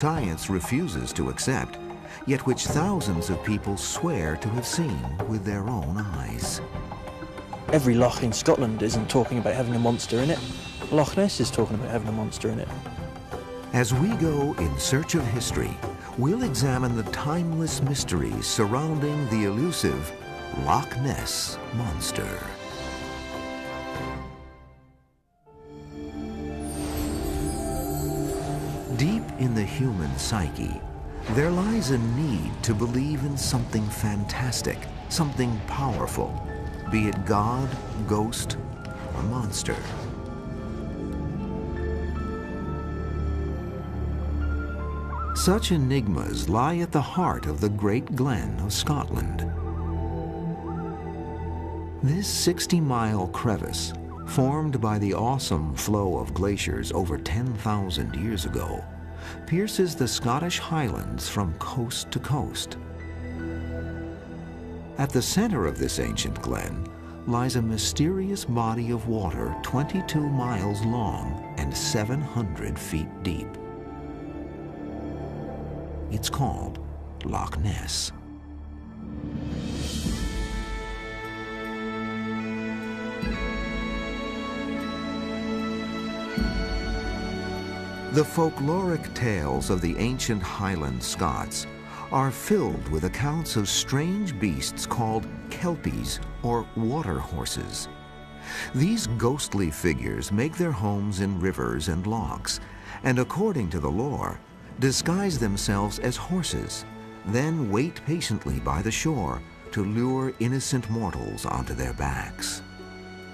science refuses to accept, yet which thousands of people swear to have seen with their own eyes. Every loch in Scotland isn't talking about having a monster in it. Loch Ness is talking about having a monster in it. As we go in search of history, we'll examine the timeless mysteries surrounding the elusive Loch Ness Monster. Deep in the human psyche, there lies a need to believe in something fantastic, something powerful, be it God, ghost, or monster. Such enigmas lie at the heart of the Great Glen of Scotland. This 60-mile crevice, formed by the awesome flow of glaciers over 10,000 years ago, pierces the Scottish Highlands from coast to coast. At the center of this ancient glen lies a mysterious body of water 22 miles long and 700 feet deep. It's called Loch Ness. The folkloric tales of the ancient Highland Scots are filled with accounts of strange beasts called kelpies or water horses. These ghostly figures make their homes in rivers and lochs, and according to the lore, disguise themselves as horses, then wait patiently by the shore to lure innocent mortals onto their backs.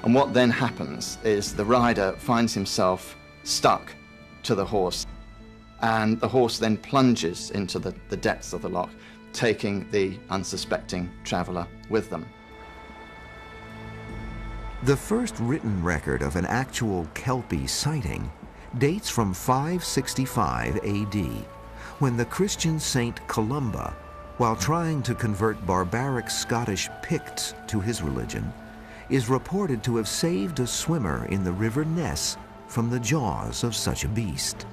And what then happens is the rider finds himself stuck to the horse, and the horse then plunges into the depths of the loch, taking the unsuspecting traveller with them. The first written record of an actual kelpie sighting dates from 565 AD, when the Christian saint Columba, while trying to convert barbaric Scottish Picts to his religion, is reported to have saved a swimmer in the river Ness from the jaws of such a beast.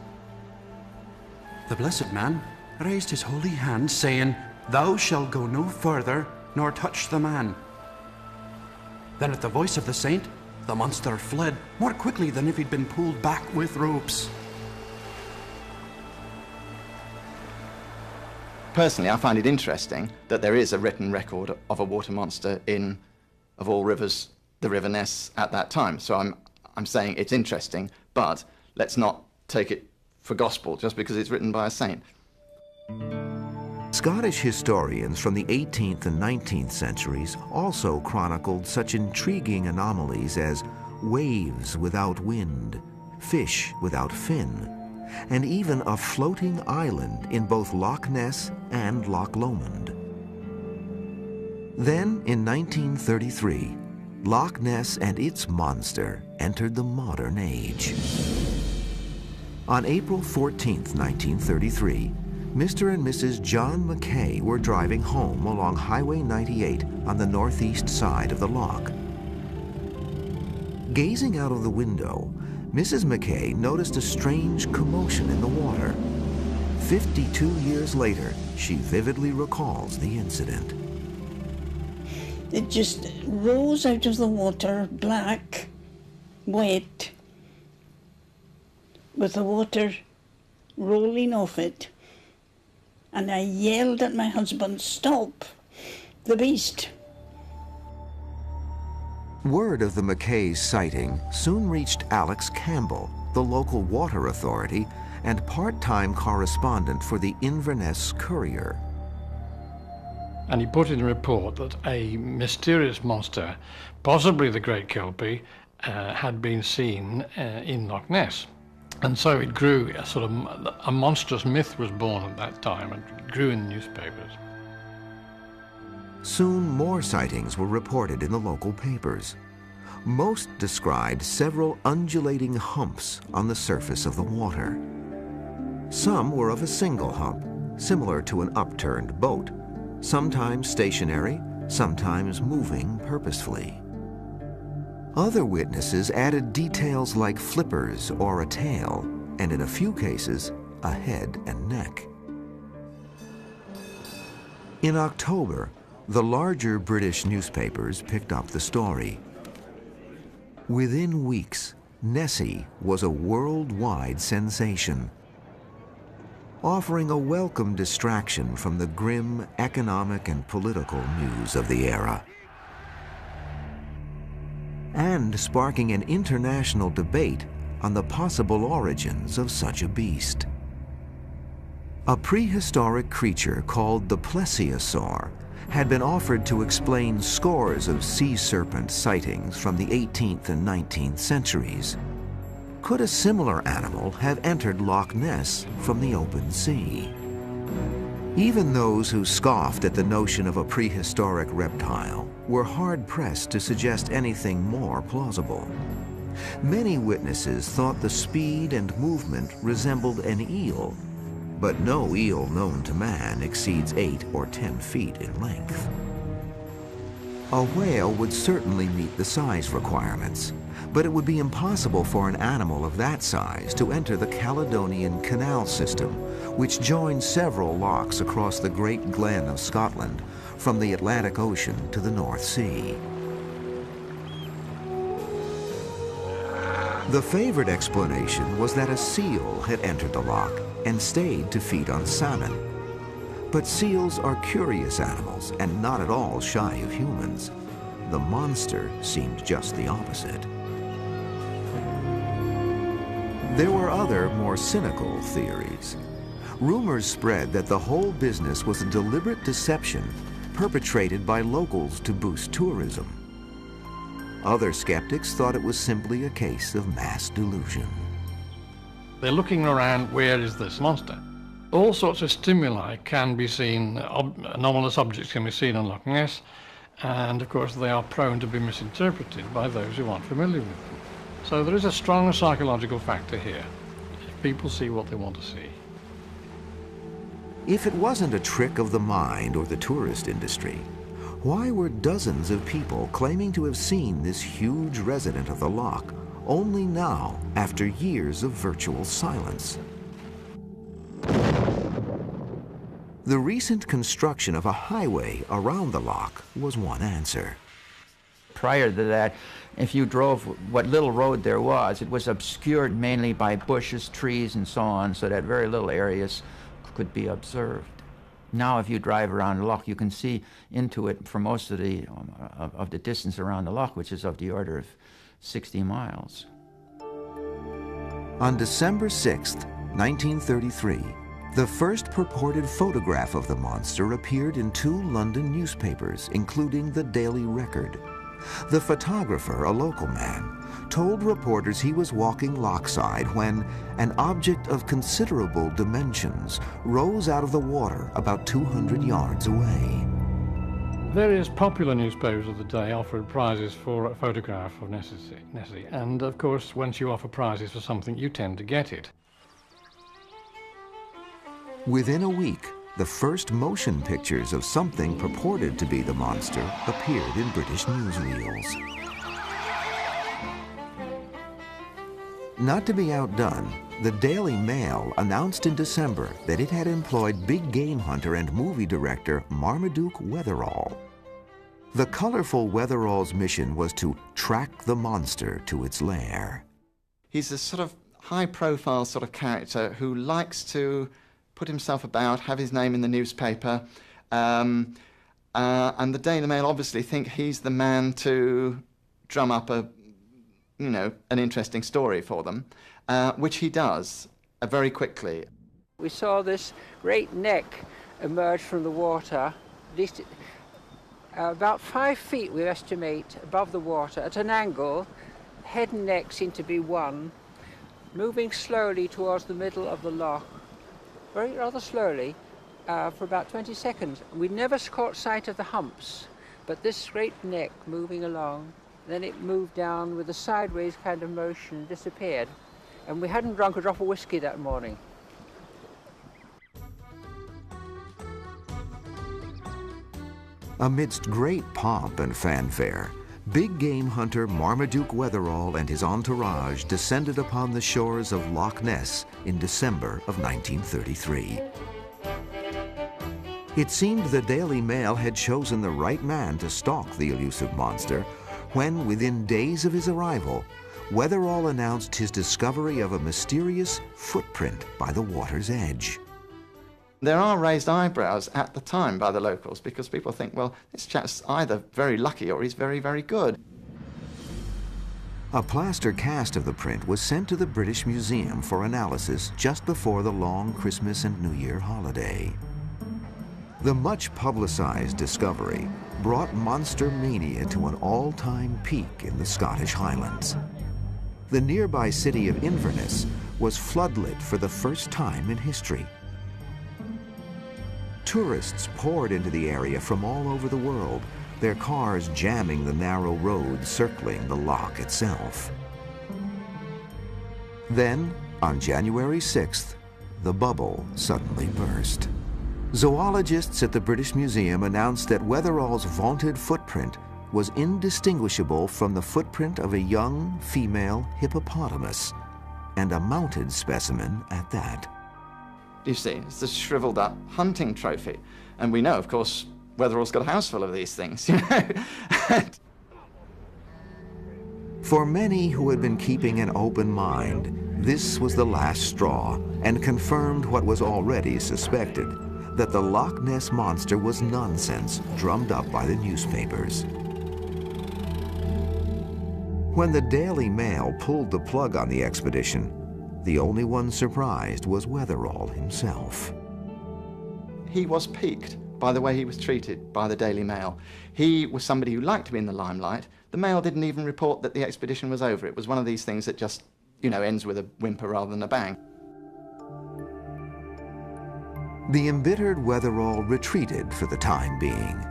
The blessed man raised his holy hand, saying, "Thou shalt go no further, nor touch the man." Then at the voice of the saint, the monster fled more quickly than if he'd been pulled back with ropes. Personally, I find it interesting that there is a written record of a water monster in, of all rivers, the River Ness at that time. So I'm saying it's interesting, but let's not take it for gospel just because it's written by a saint. Scottish historians from the 18th and 19th centuries also chronicled such intriguing anomalies as waves without wind, fish without fin, and even a floating island in both Loch Ness and Loch Lomond. Then, in 1933, Loch Ness and its monster entered the modern age. On April 14, 1933, Mr. and Mrs. John Mackay were driving home along Highway 98 on the northeast side of the loch. Gazing out of the window, Mrs. Mackay noticed a strange commotion in the water. 52 years later, she vividly recalls the incident. It just rose out of the water, black, wet, with the water rolling off it. And I yelled at my husband, "Stop the beast." Word of the Mackays' sighting soon reached Alex Campbell, the local water authority and part-time correspondent for the Inverness Courier. And he put in a report that a mysterious monster, possibly the Great Kelpie, had been seen in Loch Ness. And so it grew, a monstrous myth was born at that time, and it grew in the newspapers. Soon more sightings were reported in the local papers. Most described several undulating humps on the surface of the water. Some were of a single hump, similar to an upturned boat, sometimes stationary, sometimes moving purposefully. Other witnesses added details like flippers or a tail, and in a few cases, a head and neck. In October, the larger British newspapers picked up the story. Within weeks, Nessie was a worldwide sensation, offering a welcome distraction from the grim economic and political news of the era, and sparking an international debate on the possible origins of such a beast. A prehistoric creature called the plesiosaur had been offered to explain scores of sea serpent sightings from the 18th and 19th centuries. Could a similar animal have entered Loch Ness from the open sea? Even those who scoffed at the notion of a prehistoric reptile were hard-pressed to suggest anything more plausible. Many witnesses thought the speed and movement resembled an eel, but no eel known to man exceeds 8 or 10 feet in length. A whale would certainly meet the size requirements, but it would be impossible for an animal of that size to enter the Caledonian Canal system, which joins several lochs across the Great Glen of Scotland from the Atlantic Ocean to the North Sea. The favored explanation was that a seal had entered the loch and stayed to feed on salmon. But seals are curious animals and not at all shy of humans. The monster seemed just the opposite. There were other, more cynical theories. Rumors spread that the whole business was a deliberate deception perpetrated by locals to boost tourism. Other skeptics thought it was simply a case of mass delusion. They're looking around, where is this monster? All sorts of stimuli can be seen, anomalous objects can be seen on Loch Ness, and of course they are prone to be misinterpreted by those who aren't familiar with them. So there is a strong psychological factor here. People see what they want to see. If it wasn't a trick of the mind or the tourist industry, why were dozens of people claiming to have seen this huge resident of the loch only now after years of virtual silence? The recent construction of a highway around the loch was one answer. Prior to that, if you drove what little road there was, it was obscured mainly by bushes, trees, and so on, so that very little areas could be observed. Now, if you drive around the loch, you can see into it for most of the distance around the loch, which is of the order of 60 miles. On December 6th, 1933, the first purported photograph of the monster appeared in 2 London newspapers, including the Daily Record. The photographer, a local man, told reporters he was walking lochside when an object of considerable dimensions rose out of the water about 200 yards away. Various popular newspapers of the day offered prizes for a photograph of Nessie, and of course once you offer prizes for something you tend to get it. Within a week, the first motion pictures of something purported to be the monster appeared in British newsreels. Not to be outdone, the Daily Mail announced in December that it had employed big game hunter and movie director Marmaduke Wetherall. The colorful Wetherall's mission was to track the monster to its lair. He's a sort of high-profile sort of character who likes to put himself about, have his name in the newspaper, and the Daily Mail obviously think he's the man to drum up an interesting story for them, which he does very quickly. We saw this great neck emerge from the water, at least about 5 feet, we estimate, above the water, at an angle. Head and neck seem to be one, moving slowly towards the middle of the loch, rather slowly, for about 20 seconds. We never caught sight of the humps, but this great neck moving along, then it moved down with a sideways kind of motion and disappeared. And we hadn't drunk a drop of whiskey that morning. Amidst great pomp and fanfare, big game hunter Marmaduke Wetherall and his entourage descended upon the shores of Loch Ness in December of 1933. It seemed the Daily Mail had chosen the right man to stalk the elusive monster when, within days of his arrival, Wetherall announced his discovery of a mysterious footprint by the water's edge. There are raised eyebrows at the time by the locals because people think, well, this chap's either very lucky or he's very, very good. A plaster cast of the print was sent to the British Museum for analysis just before the long Christmas and New Year holiday. The much publicized discovery brought monster mania to an all-time peak in the Scottish Highlands. The nearby city of Inverness was floodlit for the first time in history. Tourists poured into the area from all over the world, their cars jamming the narrow road circling the loch itself. Then, on January 6th, the bubble suddenly burst. Zoologists at the British Museum announced that Wetherall's vaunted footprint was indistinguishable from the footprint of a young female hippopotamus, and a mounted specimen at that. You see, it's a shriveled up hunting trophy. And we know, of course, Wetherall's got a house full of these things, you know. For many who had been keeping an open mind, this was the last straw and confirmed what was already suspected, that the Loch Ness monster was nonsense drummed up by the newspapers. When the Daily Mail pulled the plug on the expedition, the only one surprised was Wetherall himself. He was piqued by the way he was treated by the Daily Mail. He was somebody who liked to be in the limelight. The Mail didn't even report that the expedition was over. It was one of these things that just, you know, ends with a whimper rather than a bang. The embittered Wetherall retreated for the time being,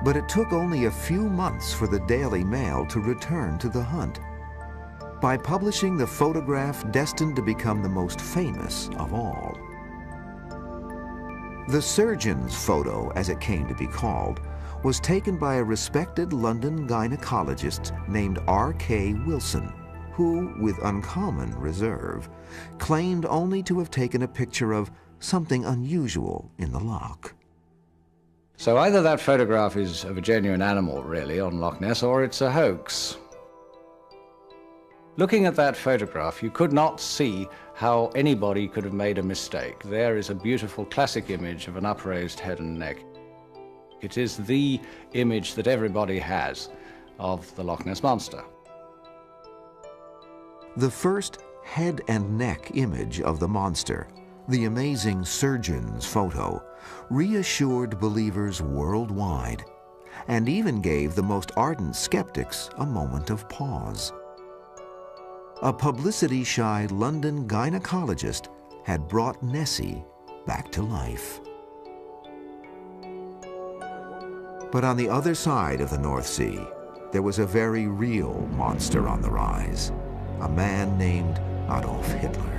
but it took only a few months for the Daily Mail to return to the hunt, by publishing the photograph destined to become the most famous of all. The surgeon's photo, as it came to be called, was taken by a respected London gynecologist named R.K. Wilson, who, with uncommon reserve, claimed only to have taken a picture of something unusual in the loch. So either that photograph is of a genuine animal, really, on Loch Ness, or it's a hoax. Looking at that photograph, you could not see how anybody could have made a mistake. There is a beautiful classic image of an upraised head and neck. It is the image that everybody has of the Loch Ness Monster. The first head and neck image of the monster, the amazing surgeon's photo, reassured believers worldwide, and even gave the most ardent skeptics a moment of pause. A publicity-shy London gynecologist had brought Nessie back to life. But on the other side of the North Sea, there was a very real monster on the rise, a man named Adolf Hitler.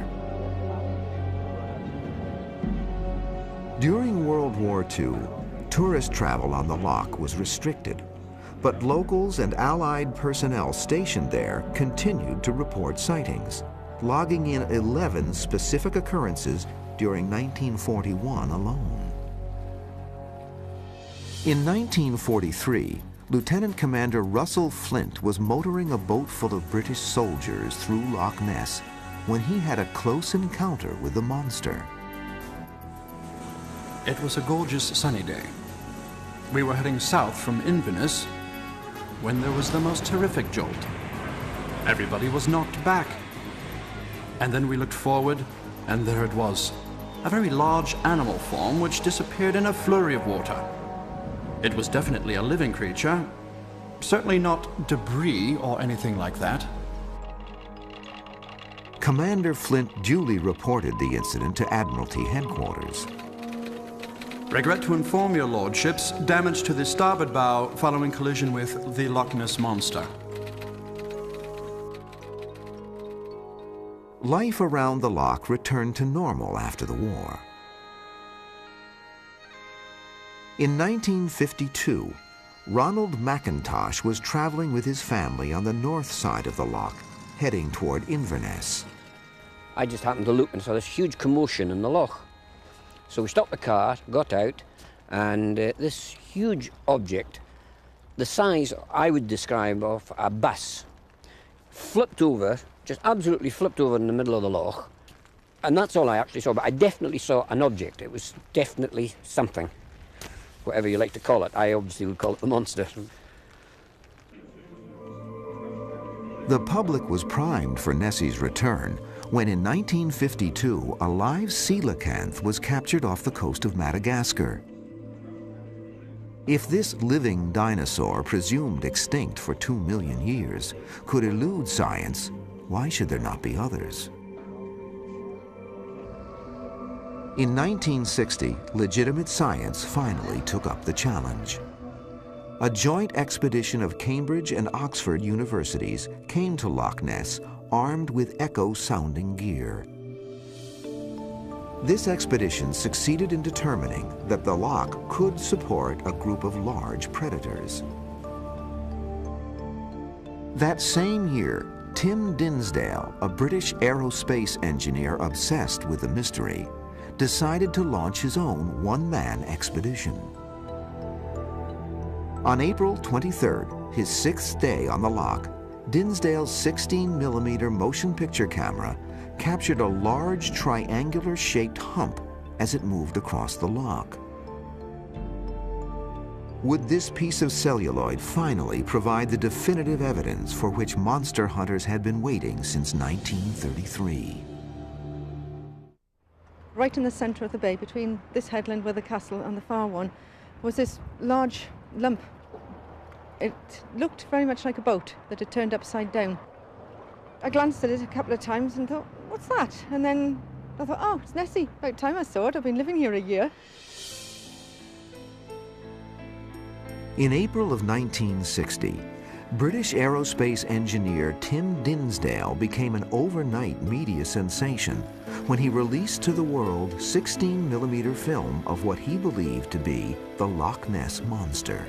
During World War II, tourist travel on the Loch was restricted, but locals and Allied personnel stationed there continued to report sightings, logging in 11 specific occurrences during 1941 alone. In 1943, Lieutenant Commander Russell Flint was motoring a boat full of British soldiers through Loch Ness when he had a close encounter with the monster. It was a gorgeous sunny day. We were heading south from Inverness when there was the most terrific jolt. Everybody was knocked back. And then we looked forward, and there it was, a very large animal form which disappeared in a flurry of water. It was definitely a living creature, certainly not debris or anything like that. Commander Flint duly reported the incident to Admiralty headquarters. Regret to inform your lordships, damage to the starboard bow following collision with the Loch Ness Monster. Life around the loch returned to normal after the war. In 1952, Ronald McIntosh was traveling with his family on the north side of the loch, heading toward Inverness. I just happened to look and saw this huge commotion in the loch. So we stopped the car, got out, and this huge object, the size I would describe of a bus, flipped over, just absolutely flipped over in the middle of the loch. And that's all I actually saw, but I definitely saw an object. It was definitely something, whatever you like to call it. I obviously would call it the monster. The public was primed for Nessie's return when in 1952 a live coelacanth was captured off the coast of Madagascar. If this living dinosaur, presumed extinct for 2 million years, could elude science, why should there not be others? In 1960, legitimate science finally took up the challenge. A joint expedition of Cambridge and Oxford universities came to Loch Ness armed with echo-sounding gear. This expedition succeeded in determining that the loch could support a group of large predators. That same year, Tim Dinsdale, a British aerospace engineer obsessed with the mystery, decided to launch his own one-man expedition. On April 23rd, his 6th day on the loch, Dinsdale's 16mm motion picture camera captured a large triangular-shaped hump as it moved across the loch. Would this piece of celluloid finally provide the definitive evidence for which monster hunters had been waiting since 1933? Right in the centre of the bay, between this headland with the castle and the far one, was this large lump. It looked very much like a boat that had turned upside down. I glanced at it a couple of times and thought, what's that? And then I thought, oh, it's Nessie. About time I saw it. I've been living here a year. In April of 1960, British aerospace engineer Tim Dinsdale became an overnight media sensation when he released to the world 16mm film of what he believed to be the Loch Ness Monster.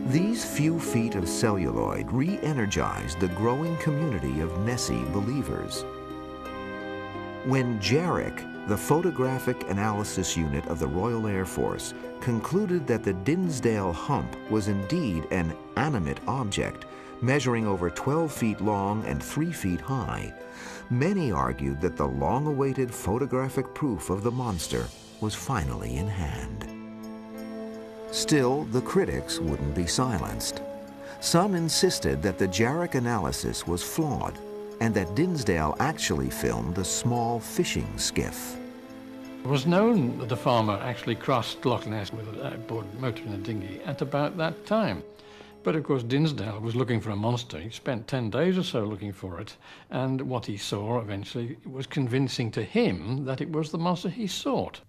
These few feet of celluloid re-energized the growing community of Nessie believers. When JARIC, the Photographic Analysis Unit of the Royal Air Force, concluded that the Dinsdale hump was indeed an animate object, measuring over 12 feet long and 3 feet high, many argued that the long-awaited photographic proof of the monster was finally in hand. Still, the critics wouldn't be silenced. Some insisted that the JARIC analysis was flawed and that Dinsdale actually filmed a small fishing skiff. It was known that the farmer actually crossed Loch Ness with a board motor in a dinghy at about that time. But of course Dinsdale was looking for a monster. He spent 10 days or so looking for it, and what he saw eventually was convincing to him that it was the monster he sought.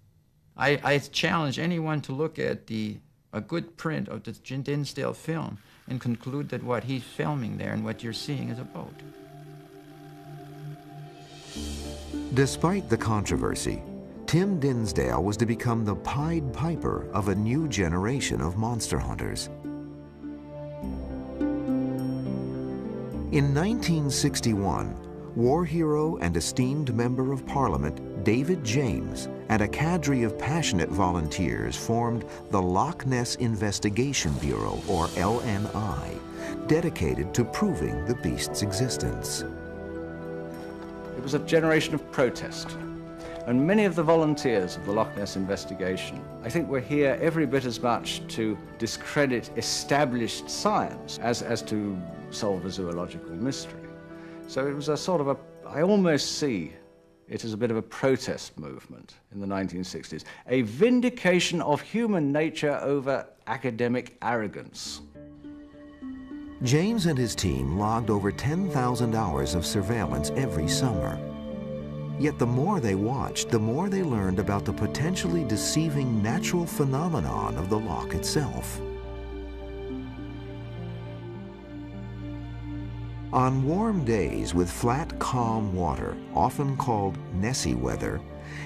I challenge anyone to look at a good print of the Dinsdale film and conclude that what he's filming there and what you're seeing is a boat. Despite the controversy, Tim Dinsdale was to become the Pied Piper of a new generation of monster hunters. In 1961, war hero and esteemed member of Parliament David James and a cadre of passionate volunteers formed the Loch Ness Investigation Bureau, or LNI, dedicated to proving the beast's existence. It was a generation of protest. And many of the volunteers of the Loch Ness investigation, I think, were here every bit as much to discredit established science as to solve a zoological mystery. So it was a sort of I almost see it as a bit of a protest movement in the 1960s, a vindication of human nature over academic arrogance. James and his team logged over 10,000 hours of surveillance every summer. Yet the more they watched, the more they learned about the potentially deceiving natural phenomenon of the loch itself. On warm days with flat, calm water, often called Nessie weather,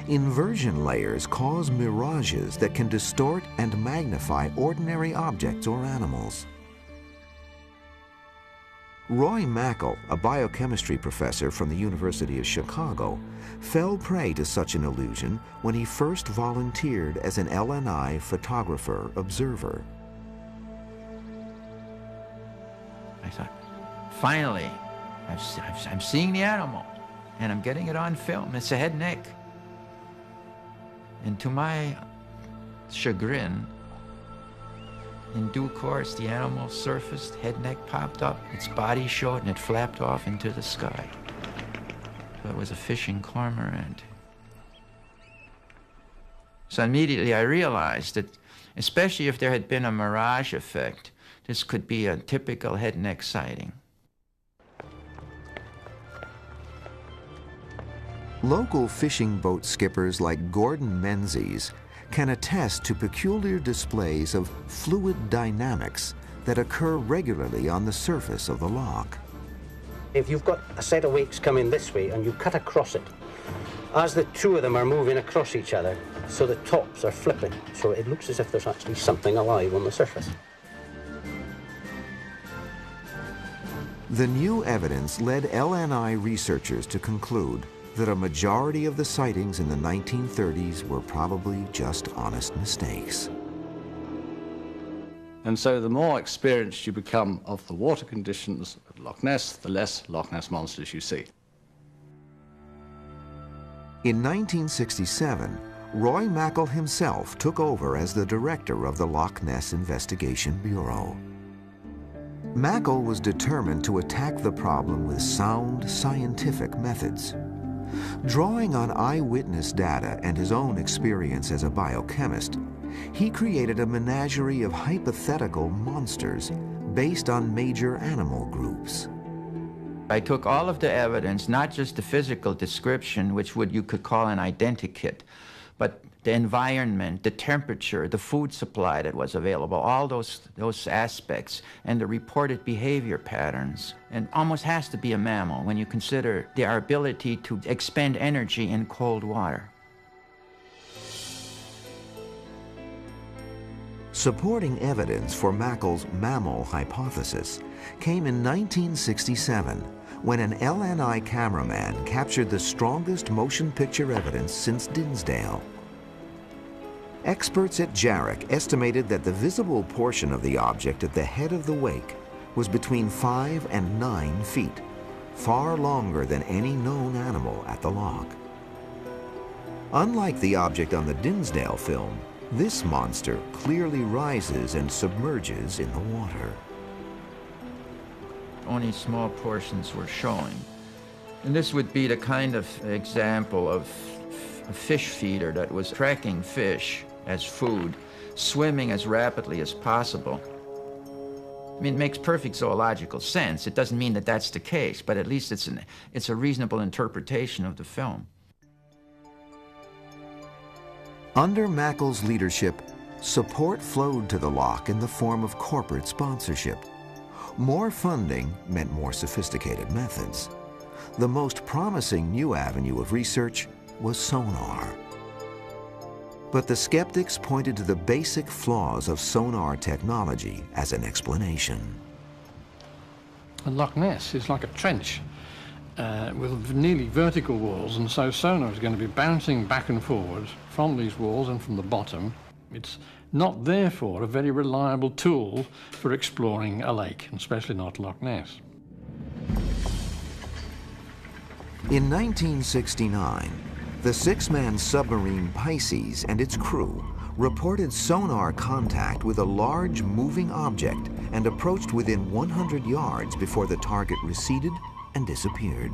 Inversion layers cause mirages that can distort and magnify ordinary objects or animals. Roy Mackal, a biochemistry professor from the University of Chicago, fell prey to such an illusion when he first volunteered as an LNI photographer observer. I thought, finally, I'm seeing the animal, and I'm getting it on film. It's a head and neck. And to my chagrin, in due course, the animal surfaced, head and neck popped up, its body showed, and it flapped off into the sky. So it was a fishing cormorant. So immediately I realized that, especially if there had been a mirage effect, this could be a typical head and neck sighting. Local fishing boat skippers like Gordon Menzies can attest to peculiar displays of fluid dynamics that occur regularly on the surface of the loch. If you've got a set of wakes coming this way and you cut across it, as the two of them are moving across each other, so the tops are flipping, so it looks as if there's actually something alive on the surface. The new evidence led LNI researchers to conclude that a majority of the sightings in the 1930s were probably just honest mistakes. And so the more experienced you become of the water conditions at Loch Ness, the less Loch Ness monsters you see. In 1967, Roy Mackal himself took over as the director of the Loch Ness Investigation Bureau. Mackal was determined to attack the problem with sound, scientific methods. Drawing on eyewitness data and his own experience as a biochemist, he created a menagerie of hypothetical monsters based on major animal groups. I took all of the evidence, not just the physical description, which you could call an identikit, but the environment, the temperature, the food supply that was available, all those aspects, and the reported behavior patterns. And almost has to be a mammal when you consider their ability to expend energy in cold water. Supporting evidence for Mackal's mammal hypothesis came in 1967 when an LNI cameraman captured the strongest motion picture evidence since Dinsdale. Experts at Jarrick estimated that the visible portion of the object at the head of the wake was between 5 and 9 feet, far longer than any known animal at the loch. Unlike the object on the Dinsdale film, this monster clearly rises and submerges in the water. Only small portions were showing. And this would be the kind of example of a fish feeder that was tracking fish as food, swimming as rapidly as possible. I mean, it makes perfect zoological sense. It doesn't mean that that's the case, but at least it's a reasonable interpretation of the film. Under Mackal's leadership, support flowed to the loch in the form of corporate sponsorship. More funding meant more sophisticated methods. The most promising new avenue of research was sonar. But the skeptics pointed to the basic flaws of sonar technology as an explanation. And Loch Ness is like a trench with nearly vertical walls, and so sonar is going to be bouncing back and forward from these walls and from the bottom. It's not therefore a very reliable tool for exploring a lake, and especially not Loch Ness. In 1969, the 6-man submarine Pisces and its crew reported sonar contact with a large moving object and approached within 100 yards before the target receded and disappeared.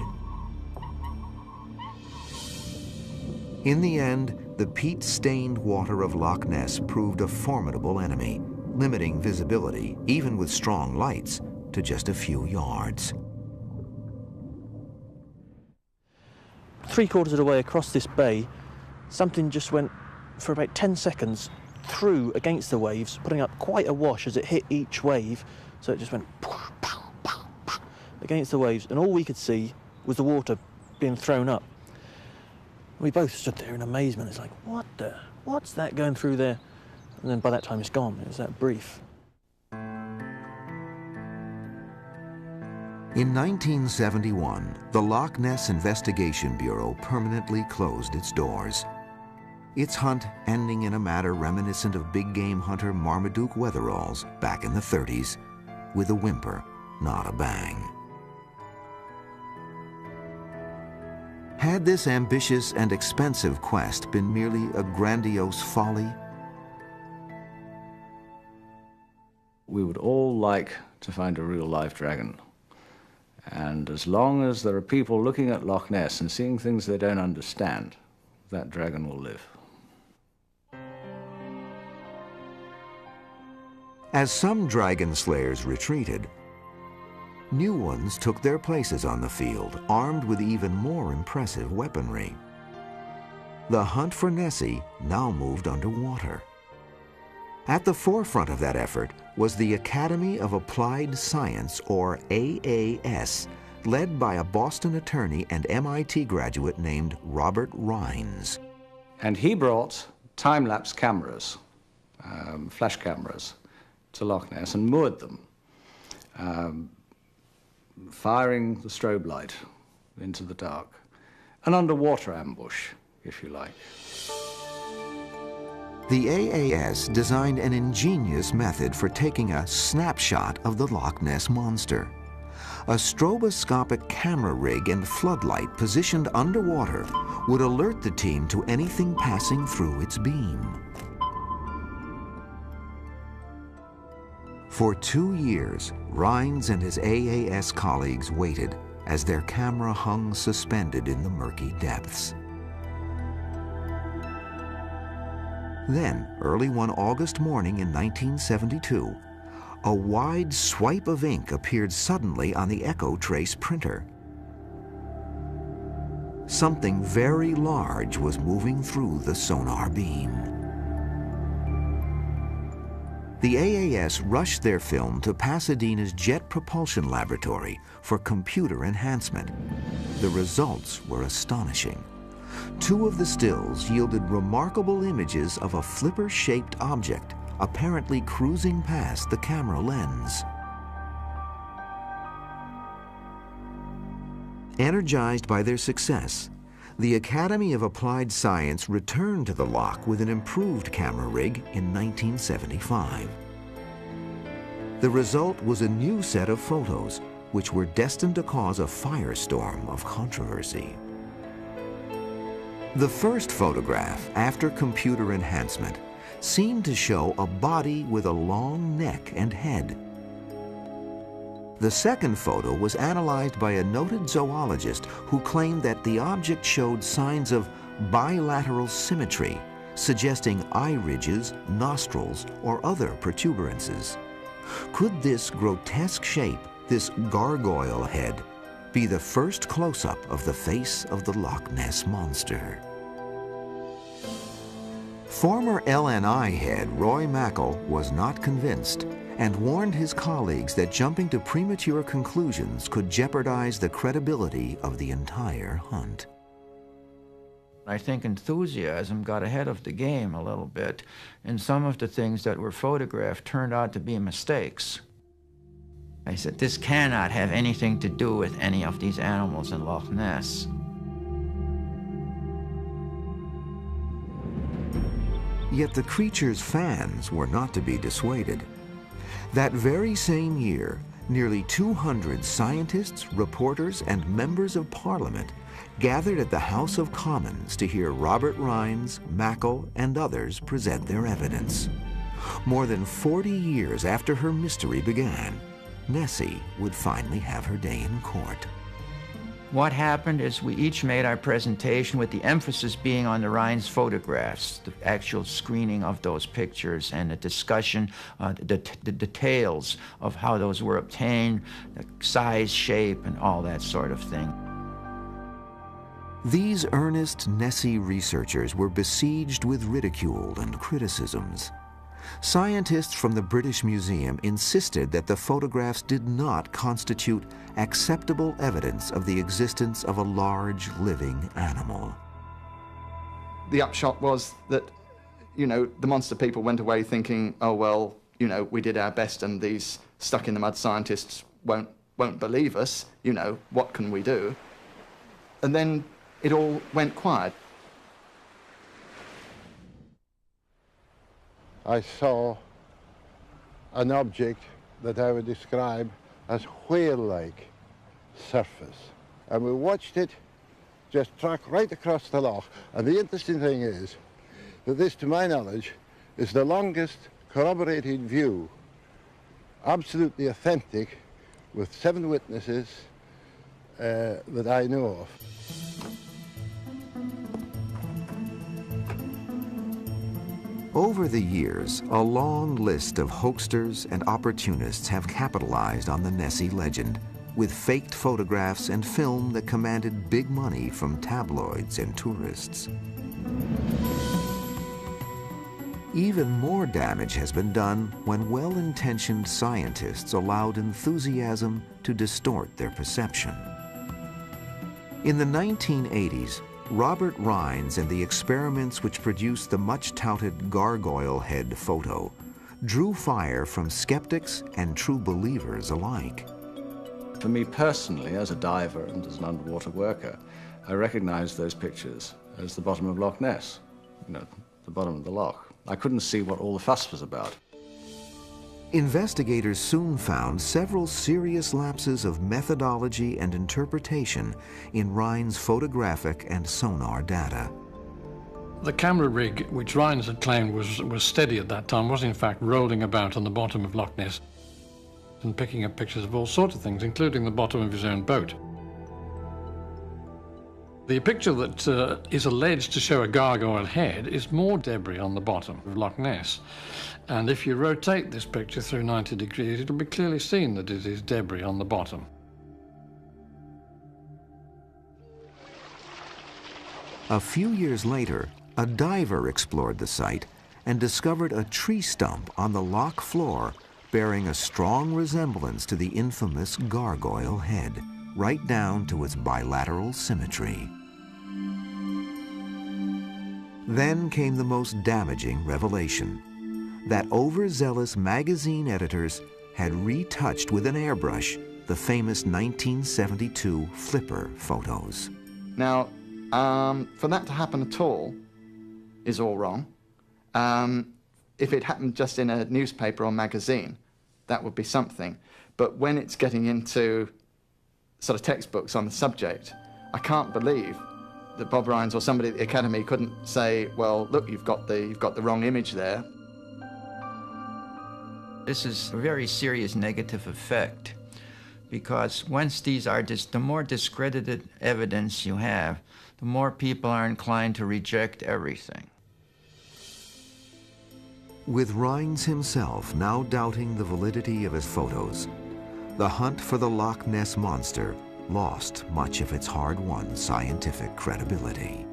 In the end, the peat-stained water of Loch Ness proved a formidable enemy, limiting visibility, even with strong lights, to just a few yards. 3/4 of the way across this bay, something just went for about 10 seconds through against the waves, putting up quite a wash as it hit each wave. So it just went against the waves, and all we could see was the water being thrown up. We both stood there in amazement. It's like, what's that going through there? And then by that time it's gone. It was that brief. In 1971, the Loch Ness Investigation Bureau permanently closed its doors. Its hunt ending in a matter reminiscent of big game hunter Marmaduke Wetherall's back in the 30s, with a whimper, not a bang. Had this ambitious and expensive quest been merely a grandiose folly? We would all like to find a real live dragon. And as long as there are people looking at Loch Ness and seeing things they don't understand, that dragon will live. As some dragon slayers retreated, new ones took their places on the field, armed with even more impressive weaponry. The hunt for Nessie now moved underwater. At the forefront of that effort was the Academy of Applied Science, or AAS, led by a Boston attorney and MIT graduate named Robert Rines. And he brought time-lapse cameras, flash cameras, to Loch Ness and moored them, firing the strobe light into the dark. An underwater ambush, if you like. The AAS designed an ingenious method for taking a snapshot of the Loch Ness monster. A stroboscopic camera rig and floodlight positioned underwater would alert the team to anything passing through its beam. For 2 years, Rines and his AAS colleagues waited as their camera hung suspended in the murky depths. Then, early one August morning in 1972, a wide swipe of ink appeared suddenly on the Echo Trace printer. Something very large was moving through the sonar beam. The AAS rushed their film to Pasadena's Jet Propulsion Laboratory for computer enhancement. The results were astonishing. 2 of the stills yielded remarkable images of a flipper-shaped object, apparently cruising past the camera lens. Energized by their success, the Academy of Applied Science returned to the Loch with an improved camera rig in 1975. The result was a new set of photos, which were destined to cause a firestorm of controversy. The first photograph, after computer enhancement, seemed to show a body with a long neck and head. The second photo was analyzed by a noted zoologist who claimed that the object showed signs of bilateral symmetry, suggesting eye ridges, nostrils, or other protuberances. Could this grotesque shape, this gargoyle head, be the first close-up of the face of the Loch Ness monster? Former LNI head Roy Mackle was not convinced and warned his colleagues that jumping to premature conclusions could jeopardize the credibility of the entire hunt. I think enthusiasm got ahead of the game a little bit, and some of the things that were photographed turned out to be mistakes. I said, this cannot have anything to do with any of these animals in Loch Ness. Yet the creature's fans were not to be dissuaded. That very same year, nearly 200 scientists, reporters, and members of Parliament gathered at the House of Commons to hear Robert Rines, Mackle, and others present their evidence. More than 40 years after her mystery began, Nessie would finally have her day in court. What happened is we each made our presentation with the emphasis being on the Rines photographs, the actual screening of those pictures and the discussion, the details of how those were obtained, the size, shape, and all that sort of thing. These earnest Nessie researchers were besieged with ridicule and criticisms. Scientists from the British Museum insisted that the photographs did not constitute acceptable evidence of the existence of a large living animal. the upshot was that, you know, the monster people went away thinking, oh, well, you know, we did our best and these stuck-in-the-mud scientists won't believe us, you know, what can we do? And then it all went quiet. I saw an object that I would describe as whale-like surface. And we watched it just track right across the loch. And the interesting thing is that this, to my knowledge, is the longest corroborated view, absolutely authentic, with 7 witnesses that I know of. Over the years, a long list of hoaxers and opportunists have capitalized on the Nessie legend, with faked photographs and film that commanded big money from tabloids and tourists. Even more damage has been done when well-intentioned scientists allowed enthusiasm to distort their perception. In the 1980s, Robert Rines and the experiments which produced the much-touted gargoyle head photo drew fire from skeptics and true believers alike. For me personally, as a diver and as an underwater worker, I recognized those pictures as the bottom of Loch Ness, you know, the bottom of the loch. I couldn't see what all the fuss was about. Investigators soon found several serious lapses of methodology and interpretation in Rines' photographic and sonar data. The camera rig, which Rines had claimed was steady at that time, was in fact rolling about on the bottom of Loch Ness and picking up pictures of all sorts of things, including the bottom of his own boat. The picture that is alleged to show a gargoyle head is more debris on the bottom of Loch Ness. And if you rotate this picture through 90 degrees, it'll be clearly seen that it is debris on the bottom. A few years later, a diver explored the site and discovered a tree stump on the loch floor bearing a strong resemblance to the infamous gargoyle head, right down to its bilateral symmetry. Then came the most damaging revelation, that overzealous magazine editors had retouched with an airbrush the famous 1972 Flipper photos. Now, for that to happen at all is all wrong. If it happened just in a newspaper or magazine, that would be something. But when it's getting into sort of textbooks on the subject, I can't believe that Bob Rines or somebody at the Academy couldn't say, well, look, you've got the wrong image there. This is a very serious negative effect, because once these are the more discredited evidence you have, the more people are inclined to reject everything. With Rines himself now doubting the validity of his photos, the hunt for the Loch Ness Monster lost much of its hard-won scientific credibility.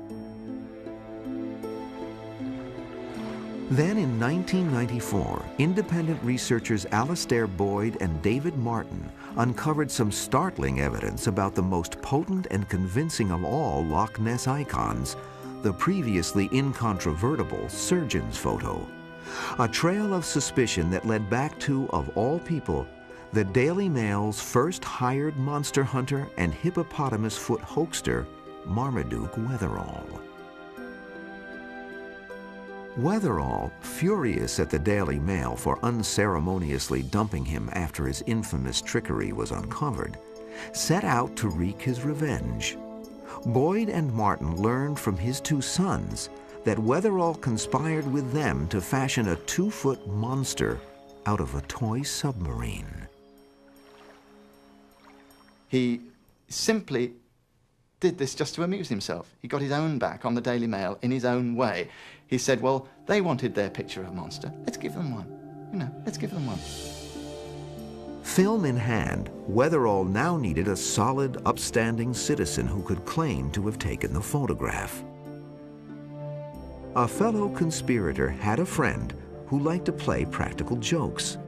Then in 1994, independent researchers Alastair Boyd and David Martin uncovered some startling evidence about the most potent and convincing of all Loch Ness icons, the previously incontrovertible surgeon's photo. A trail of suspicion that led back to, of all people, the Daily Mail's first hired monster hunter and hippopotamus foot hoaxer, Marmaduke Wetherall. Wetherall, furious at the Daily Mail for unceremoniously dumping him after his infamous trickery was uncovered, set out to wreak his revenge. Boyd and Martin learned from his 2 sons that Wetherall conspired with them to fashion a 2-foot monster out of a toy submarine. He simply did this just to amuse himself. He got his own back on the Daily Mail in his own way. He said, well, they wanted their picture of a monster. Let's give them one. You know, let's give them one. Film in hand, Wetherall now needed a solid, upstanding citizen who could claim to have taken the photograph. A fellow conspirator had a friend who liked to play practical jokes.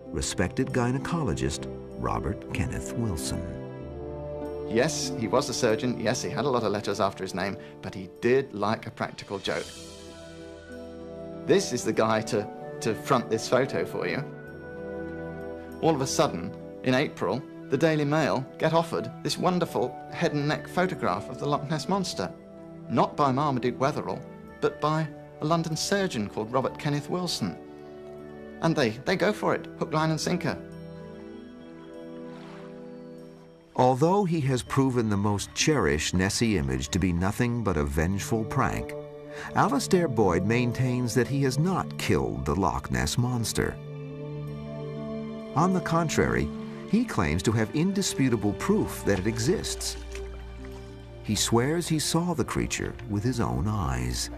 Respected gynecologist Robert Kenneth Wilson. Yes, he was a surgeon. Yes, he had a lot of letters after his name, but he did like a practical joke. This is the guy to front this photo for you. All of a sudden, in April, the Daily Mail get offered this wonderful head and neck photograph of the Loch Ness Monster, not by Marmaduke Wetherell, but by a London surgeon called Robert Kenneth Wilson. And they go for it, hook, line and sinker. Although he has proven the most cherished Nessie image to be nothing but a vengeful prank, Alastair Boyd maintains that he has not killed the Loch Ness Monster. On the contrary, he claims to have indisputable proof that it exists. He swears he saw the creature with his own eyes.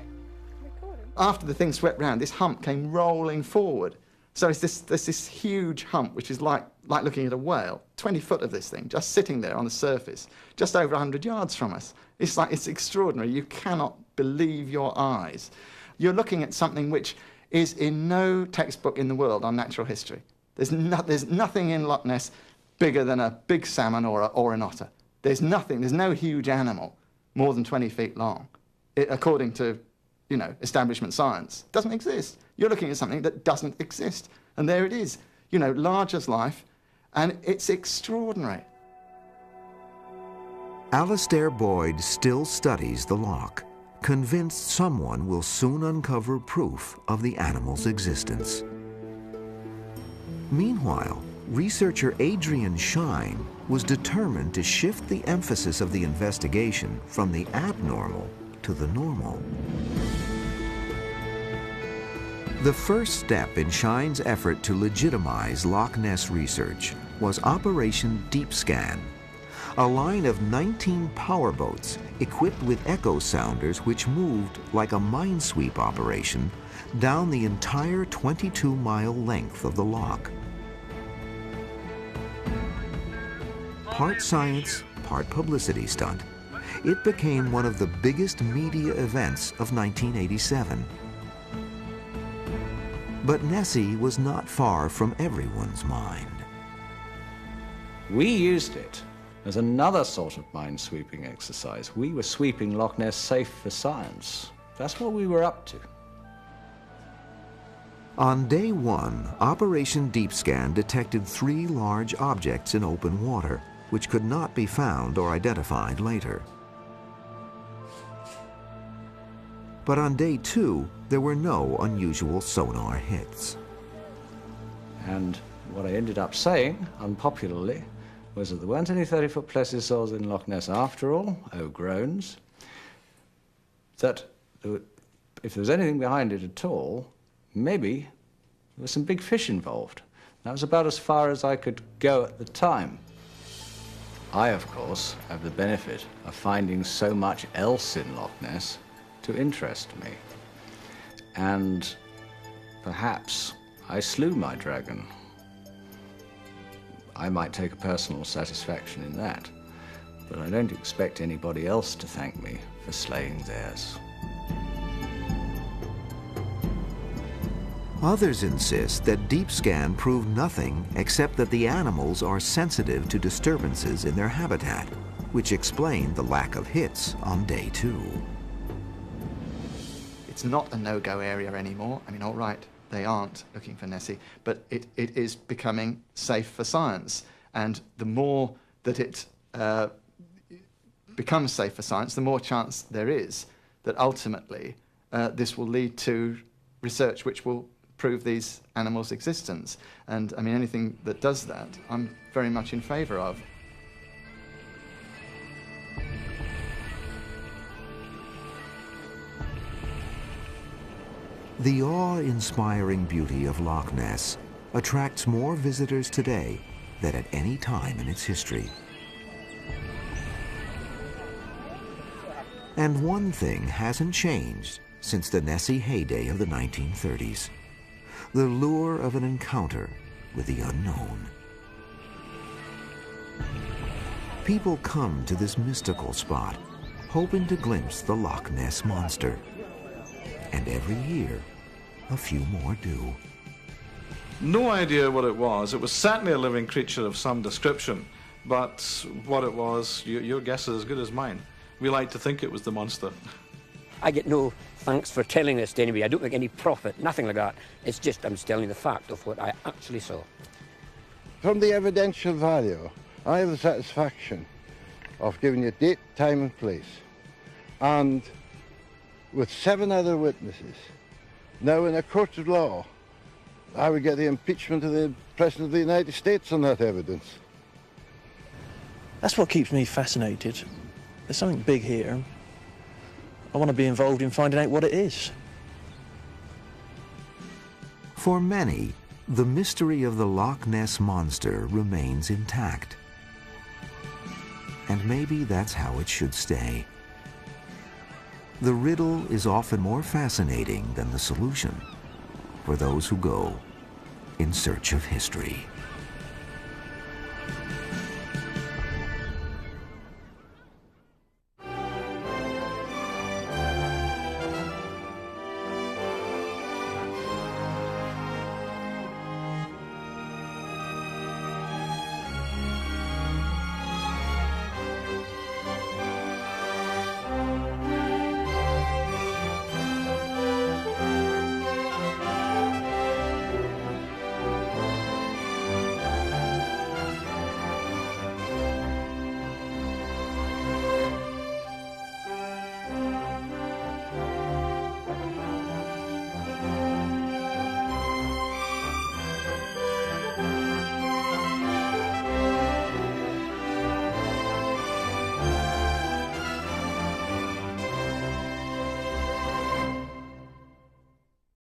After the thing swept round, this hump came rolling forward. So there's this huge hump, which is like looking at a whale, 20 foot of this thing, just sitting there on the surface, just over 100 yards from us. It's extraordinary. You cannot believe your eyes. You're looking at something which is in no textbook in the world on natural history. There's nothing in Loch Ness bigger than a big salmon or an otter. There's no huge animal more than 20 feet long, according to, establishment science. It doesn't exist. You're looking at something that doesn't exist. And there it is, large as life, and it's extraordinary. Alastair Boyd still studies the loch, convinced someone will soon uncover proof of the animal's existence. Meanwhile, researcher Adrian Shine was determined to shift the emphasis of the investigation from the abnormal to the normal. The first step in Shine's effort to legitimize Loch Ness research was Operation Deep Scan, a line of 19 powerboats equipped with echo sounders which moved like a minesweep operation down the entire 22-mile length of the loch. Part science, part publicity stunt, it became one of the biggest media events of 1987. But Nessie was not far from everyone's mind. We used it as another sort of mine-sweeping exercise. We were sweeping Loch Ness safe for science. That's what we were up to. On day one, Operation Deep Scan detected 3 large objects in open water, which could not be found or identified later. But on day 2, there were no unusual sonar hits. And what I ended up saying, unpopularly, was that there weren't any 30-foot plesiosaurs in Loch Ness after all, oh groans, that if there was anything behind it at all, maybe there were some big fish involved. That was about as far as I could go at the time. I, of course, have the benefit of finding so much else in Loch Ness to interest me. And perhaps I slew my dragon. I might take a personal satisfaction in that, but I don't expect anybody else to thank me for slaying theirs. Others insist that Deep Scan proved nothing except that the animals are sensitive to disturbances in their habitat, which explained the lack of hits on day 2. It's not a no-go area anymore. I mean, all right, they aren't looking for Nessie, but it is becoming safe for science. And the more that it becomes safe for science, the more chance there is that ultimately this will lead to research which will prove these animals' existence. And I mean, anything that does that, I'm very much in favour of. The awe-inspiring beauty of Loch Ness attracts more visitors today than at any time in its history. And one thing hasn't changed since the Nessie heyday of the 1930s: the lure of an encounter with the unknown. People come to this mystical spot hoping to glimpse the Loch Ness Monster. And every year, a few more do. No idea what it was. It was certainly a living creature of some description. but what it was, your guess is as good as mine. We like to think it was the monster. I get no thanks for telling this to anybody. I don't make any profit, nothing like that. It's just I'm just telling you the fact of what I actually saw. From the evidential value, I have the satisfaction of giving you date, time and place. And with 7 other witnesses, now in a court of law, I would get the impeachment of the President of the United States on that evidence. That's what keeps me fascinated. There's something big here. I want to be involved in finding out what it is. For many, the mystery of the Loch Ness Monster remains intact. And maybe that's how it should stay. The riddle is often more fascinating than the solution for those who go in search of history.